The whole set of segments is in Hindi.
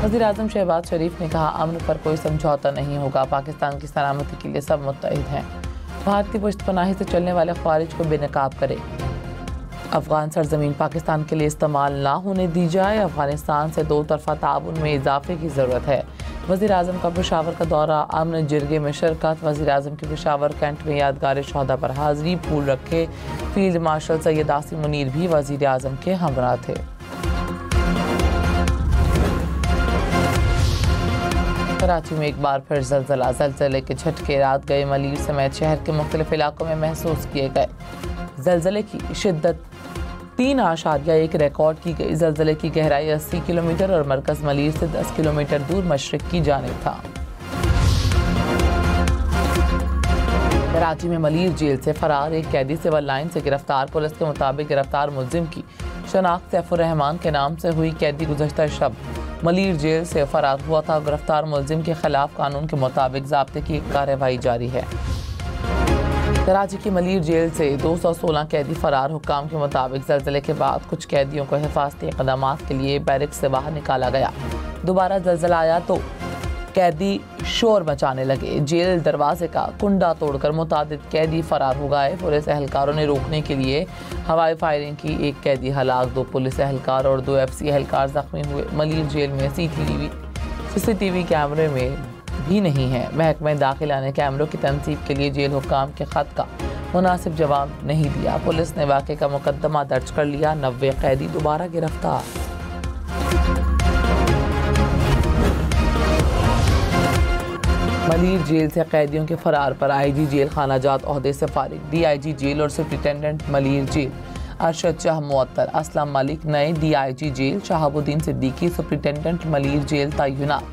वज़ीर-ए-आज़म शहबाज शरीफ ने कहा, अमन पर कोई समझौता नहीं होगा, पाकिस्तान की सलामती के लिए सब मुत्तहिद हैं। भारतीय पुश्तपनाही से चलने वाले ख्वारिज को बेनकाब करे। अफगान सरजमीन पाकिस्तान के लिए इस्तेमाल ना होने दी जाए। अफगानिस्तान से दो तरफा ताउन में इजाफे की ज़रूरत है। वज़ीर-ए-आज़म का पेशावर का दौरा, अमन जिरगे में शिरकत। वज़ीर-ए-आज़म की पेशावर कैंट में यादगार शहदा पर हाज़री, फूल रखे। फील्ड मार्शल सैयद आसिम मुनीर भी वज़ीर-ए-आज़म के हमरा थे। कराची में एक बार फिर ज़लज़ले के झटके रात गए मलीर समेत शहर के मुख्तलिफ इलाकों में महसूस किए गए। ज़लज़ले की शिद्दत 3.1 रिकॉर्ड की गई। ज़लज़ले की गहराई 80 किलोमीटर और मरकज़ मलीर से 10 किलोमीटर दूर मशरिक की जानिब था। कराची में मलीर जेल से फरार एक कैदी सिविल लाइन से गिरफ्तार। पुलिस के मुताबिक गिरफ्तार मुलजिम की शनाख्त सैफुर रहमान के नाम से हुई। कैदी गुज़श्ता शब मलीर जेल से फरार हुआ था। गिरफ्तार मुलजिम के खिलाफ कानून के मुताबिक ज़ाब्ते की कार्रवाई जारी है। कराची की मलीर जेल से 216 कैदी फरार। हुक्काम के मुताबिक ज़लज़ले के बाद कुछ कैदियों को हिफाजती इक़दामात के लिए बैरक से बाहर निकाला गया। दोबारा ज़लज़ला आया तो कैदी शोर मचाने लगे। जेल दरवाजे का कुंडा तोड़कर मुतादिद कैदी फरार हो गए। पुलिस एहलकारों ने रोकने के लिए हवाई फायरिंग की। एक कैदी हलाक, 2 पुलिस एहलकार और 2 FC एहलकार जख्मी हुए। मलीर जेल में CCTV कैमरे में भी नहीं है। महकमा दाखिला ने कैमरों की तनसीब के लिए जेल हुक्काम के ख़त का मुनासिब जवाब नहीं दिया। पुलिस ने वाक़े का मुकदमा दर्ज कर लिया। 90 कैदी दोबारा गिरफ्तार। मलीर जेल से कैदियों के फरार पर IG जेल खानाजात ओहदे से फारिग। DIG जेल और सुप्रिटेंडेंट मलीर जेल अरशद शाह मुअत्तल। असलम मलिक नए DIG jail. Shahabuddin Siddiqui superintendent Malir jail तैनात।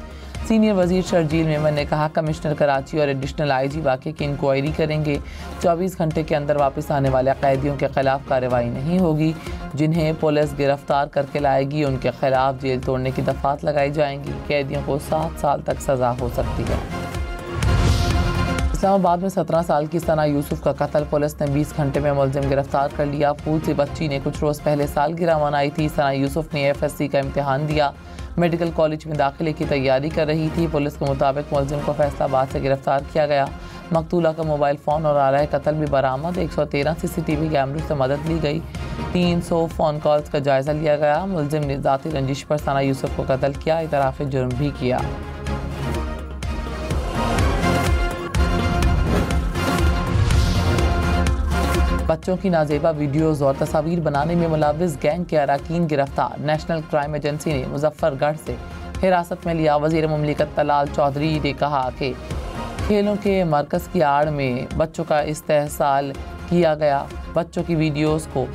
सीनियर वजीर शरजील मेमन ने कहा, कमिश्नर कराची और एडिशनल IG वाक़े की इंक्वायरी करेंगे। 24 घंटे के अंदर वापस आने वाले कैदियों के खिलाफ कार्रवाई नहीं होगी। जिन्हें पुलिस गिरफ्तार करके लाएगी उनके खिलाफ जेल तोड़ने की दफात लगाई जाएंगी। कैदियों को 7 साल तक सज़ा हो सकती है। इस्लामाबाद में 17 साल की सना यूसुफ का कत्ल। पुलिस ने 20 घंटे में मुलजिम गिरफ्तार कर लिया। फूल से बच्ची ने कुछ रोज़ पहले सालगिरह मनाई थी। सना यूसुफ ने FSC का इम्तिहान दिया। मेडिकल कॉलेज में दाखिले की तैयारी कर रही थी। पुलिस के मुताबिक मुलजिम को फैसलाबाद से गिरफ्तार किया गया। मकतूला का मोबाइल फ़ोन और आला कत्ल भी बरामद। 113 CCTV कैमरों से मदद ली गई। 300 फ़ोन कॉल्स का जायज़ा लिया गया। मुलजिम ने ज़ाती रंजिश पर सना यूसुफ को कत्ल किया, इतराफ़ जुर्म भी किया। बच्चों की नाजेबा वीडियोज़ और तस्वीर बनाने में मुलव्विस गैंग के अरकान गिरफ्तार। नेशनल क्राइम एजेंसी ने मुजफ्फरगढ़ से हिरासत में लिया। वज़ीर मुमलिकत तलाल चौधरी ने कहा कि खेलों के मरकज़ की आड़ में बच्चों का इस्तेहसाल किया गया। बच्चों की वीडियोज़ को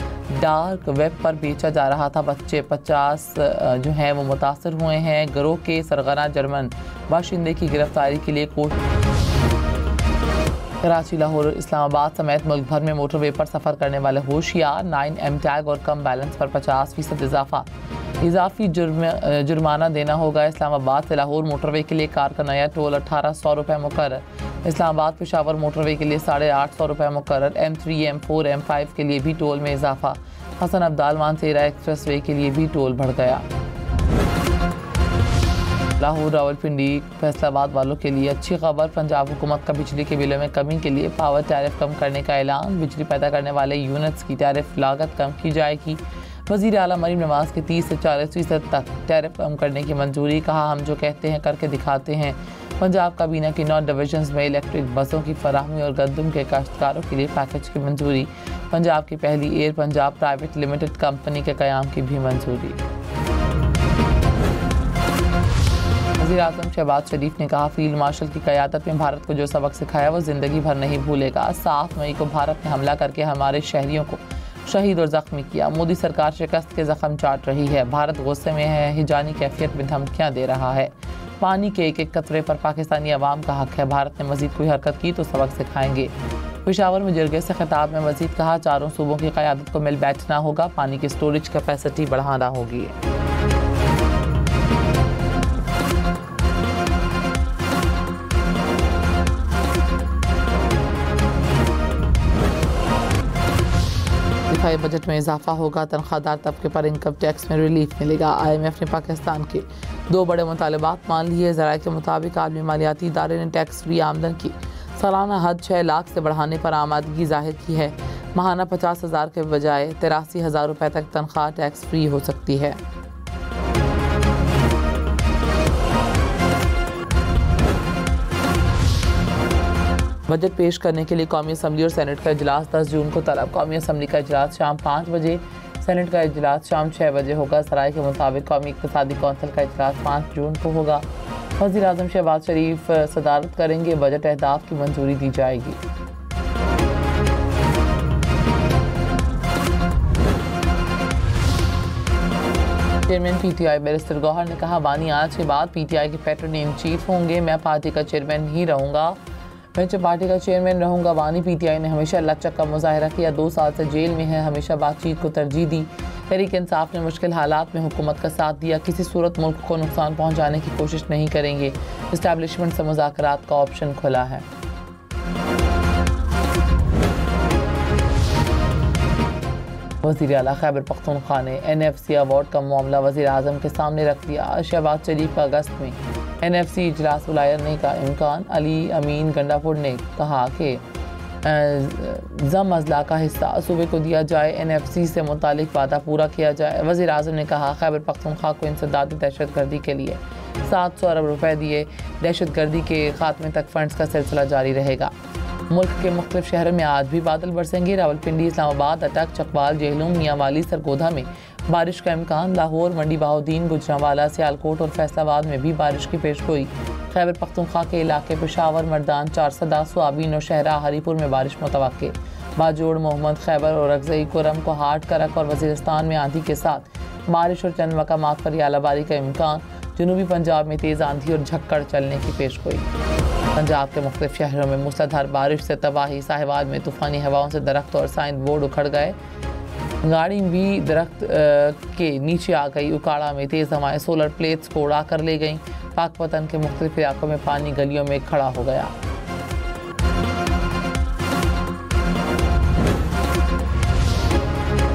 डार्क वेब पर बेचा जा रहा था। बच्चे 50 जो हैं वो मुतासर हुए हैं। गिरोह के सरगना जर्मन बाशिंदे की गिरफ्तारी के लिए कोर्ट। कराची, लाहौर, इस्लामाबाद समेत मुल्क भर में मोटरवे पर सफ़र करने वाले होशियार 9M टैग और कम बैलेंस पर 50% इजाफी जुर्माना देना होगा। इस्लामाबाद से लाहौर मोटरवे के लिए कार का नया टोल 1800 रुपये मुकर्रर। इस्लामाबाद पेशावर मोटरवे के लिए 850 रुपये मुकर्रर। M3, M4, M5 के लिए भी टोल में इजाफा। हसन अब्दाल मानसेरा एक्सप्रेस वे के लिए भी टोल बढ़ गया। लाहौर, रावलपिंडी, फैसलाबाद वालों के लिए अच्छी खबर। पंजाब हुकूमत का बिजली के बिलों में कमी के लिए पावर टैरिफ कम करने का ऐलान। बिजली पैदा करने वाले यूनिट्स की टैरिफ लागत कम की जाएगी। वज़ीर आला मरीम नवाज़ के 30 से 40% तक टैरिफ कम करने की मंजूरी। कहा, हम जो कहते हैं करके दिखाते हैं। पंजाब काबीना की 9 डिवीजन्स में इलेक्ट्रिक बसों की फराहमी और गंदम के काश्तकारों के लिए पैकेज की मंजूरी। पंजाब की पहली air Punjab private limited company के क़याम की भी मंजूरी। वज़ीर-ए-आज़म शहबाज शरीफ ने कहा, फील्ड मार्शल की क़यादत में भारत को जो सबक सिखाया वो ज़िंदगी भर नहीं भूलेगा। 7 मई को भारत ने हमला करके हमारे शहरियों को शहीद और ज़ख्मी किया। मोदी सरकार शिकस्त के ज़ख्म चाट रही है। भारत गुस्से में है, हिजानी कैफियत में धमकियाँ दे रहा है। पानी के एक एक कतरे पर पाकिस्तानी अवाम का हक है। भारत ने मज़ीद कोई हरकत की तो सबक सिखाएंगे। पेशावर में जिरगे से खिताब में मज़ीद कहा, चारों सूबों की क़यादत को मिल बैठना होगा। पानी की स्टोरेज कैपेसिटी बढ़ाना होगी। दिफाई बजट में इजाफा होगा। तनख्वाहदार तबके पर इनकम टैक्स में रिलीफ मिलेगा। IMF ने पाकिस्तान के दो बड़े मुतालबात मान लिए। ज़राए के मुताबिक आलमी मालियाती इदारे ने टैक्स फ्री आमदन की सालाना हद 6 लाख से बढ़ाने पर आमादगी जाहिर की है। माहाना 50,000 के बजाय 83,000 रुपये तक तनख्वाह टैक्स फ्री हो सकती है। बजट पेश करने के लिए कौमी असम्बली और सेनेट का इजलास 10 जून को तलब। कौमी असम्बली का इजलास शाम 5 बजे, सेनेट का इजलास शाम 6 बजे होगा। सराय के मुताबिक कौमी इक़्तिसादी कौंसिल का इजलास 5 जून को होगा। वज़ीर आज़म शहबाज शरीफ सदारत करेंगे। बजट अहदाफ की मंजूरी दी जाएगी। चेयरमैन PTI बैरिस्टर गौहर ने कहा, बानी आज के बाद PTI के पैटर्न इन चीफ होंगे। मैं पार्टी का चेयरमैन ही रहूँगा। मैं पार्टी का चेयरमैन रहूँगा। बानी PTI ने हमेशा लचक का मुजाहरा किया। 2 साल से जेल में है। हमेशा बातचीत को तरजीह दी। तहरीक इंसाफ ने मुश्किल हालात में हुकूमत का साथ दिया। किसी सूरत मुल्क को नुकसान पहुँचाने की कोशिश नहीं करेंगे। इस्टेब्लिशमेंट से मुज़ाकरात का ऑप्शन खुला है। वज़ीर आला खैबर पख्तूनख्वा ने NFC अवार्ड का मामला वज़ीर आज़म के सामने रख दिया। शहबाज शरीफ का अगस्त में NFC इजलास बुलाने का इम्कान। अली अमीन गंडापुर ने कहा कि ज़म अजला का हिस्सा सूबे को दिया जाए। NFC से मुतालिक वादा पूरा किया जाए। वज़ीर आज़म ने कहा, खैबर पख्तूनख्वा को इंसदादी दहशत गर्दी के लिए 700 अरब रुपए दिए। दहशत गर्दी के खात्मे तक फंड्स का सिलसिला जारी रहेगा। मुल्क के मुख्तलिफ शहरों में आज भी बादल बरसेंगे। रावलपिंडी, इस्लामाबाद, अटक, चकवाल, जेहलूम, मियांवाली, सरगोधा में बारिश का इम्कान। लाहौर, मंडी बहाउद्दीन, गुजरांवाला, सियालकोट और फैसलाबाद में भी बारिश की पेशगोई। खैबर पख्तूनख्वा के इलाके पेशावर, मर्दान, चारसदा, स्वाबीन और शहरा हरीपुर में बारिश मुतवक्के। बाजोड़, मोहम्मद खैबर और अगजई, कुरम, कोहाट, करक और वजीरिस्तान में आंधी के साथ बारिश और चंद मकामात पर यालाबारी का इम्कान। जनूबी पंजाब में तेज़ आंधी और झक्कड़ चलने की पेशगोई। पंजाब के मुख्तलिफ शहरों में मूसलाधार बारिश से तबाही। साहिवाल में तूफ़ानी हवाओं से दरख्त और साइन बोर्ड उखड़ गए। गाड़ी भी दरख्त के नीचे आ गई। उकाड़ा में तेज़ हवाएं सोलर प्लेट्स को उड़ा कर ले गईं। पाकपतन के मुख्तलिफ इलाकों में पानी गलियों में खड़ा हो गया।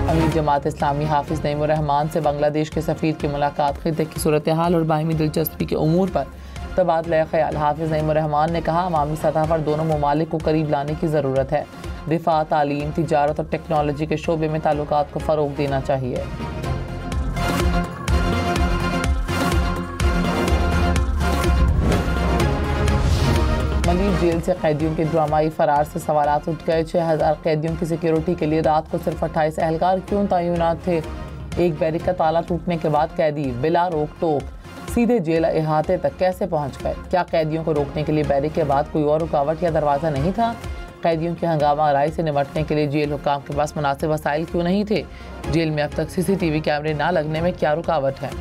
अमीर जमात इस्लामी हाफिज़ नईमुर रहमान से बांग्लादेश के सफ़ीर की मुलाकात। खित्ते की सूरत हाल और बाहिमी दिलचस्पी के उमूर पर तबादला ख्याल। हाफिज़ नईमुर रहमान ने कहा, अवामी सतह पर दोनों ममालिक को करीब लाने की ज़रूरत है। दिफा, तालीम, तिजारत और टेक्नोलॉजी के शोबे में ताल्लुकात को फ़रोग़ देना चाहिए। मलीर जेल से कैदियों के ड्रामाई फरार से सवालात उठ गए। 6000 कैदियों की सिक्योरिटी के लिए रात को सिर्फ 28 एहलकार क्यों तैनात थे? एक बैरिक का ताला टूटने के बाद कैदी बिला रोक टोक सीधे जेल अहाते तक कैसे पहुंच गए? क्या कैदियों को रोकने के लिए बैरिक के बाद कोई और रुकावट या दरवाज़ा नहीं था? कैदियों की हंगामा आराई से निपटने के लिए जेल हुकाम के पास मुनासिब वसाइल क्यों नहीं थे? जेल में अब तक CCTV कैमरे ना लगने में क्या रुकावट है?